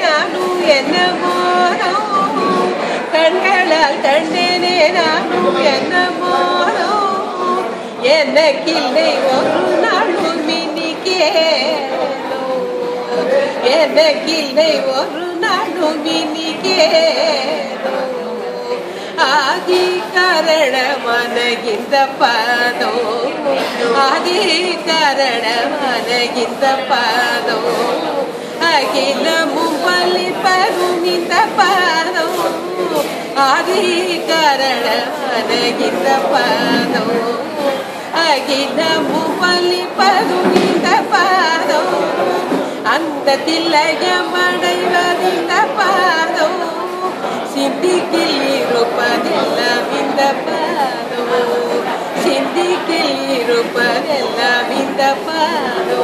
ನಾನು ಎನ್ನ ಮೋನೋ கண்களால் கண்டேனே நானும் என்ன மோனோ எனக்கில்லை ஒரு நாளும் இனிக்கேனோ எனக்கில்லை ஒரு நாளும் இனிக்கேனோ ஆதி காரண மனகிந்த பாதோ ஆதி காரண மனகிந்த பாதோ அகிலமும் பலிப்பரும் இந்த பாதோ ஆதி காரண மனகிந்த பாதோ அகிலமும் பலிப்பரும் இந்த பாதோ அந்த தில்லையமடைவதிந்த பாதோ சிந்திக்கில் இருப்பதெல்லாம் இந்த பாதோ சிந்திக்கில் இருப்பதெல்லாம் இந்த பாதோ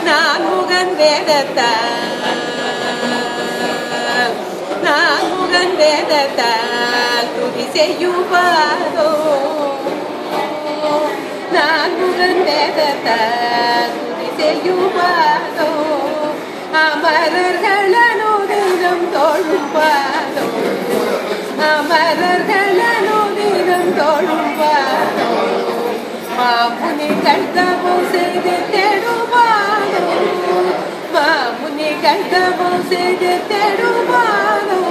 நான் முகன் வேதத்தால் நான் முகன் வேதத்தால் துதி செய்யும் பாதோ நான் முகன் வேதத்தால் துதி செய்யும் பாதோ அமரர்கள் அனுதினம் தோழும் பாதோ அமரர்கள் அனுதினம் தோழும் பாதோ மாமுனிகள் தவம் செய்து தேடும் பாதோ மாமுனிகள் தவம் செய்து தேடும் பாதோ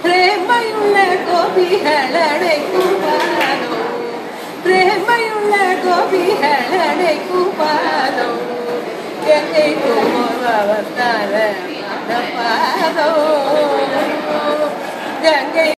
பிரேமையுள்ள கோபிகள் அடைக்கும் பாதோ பிரேமையுள்ள கோபிகள் அடைக்கும் பாதோ கங்கை கோமவர்த்தார பாதோ கங்கை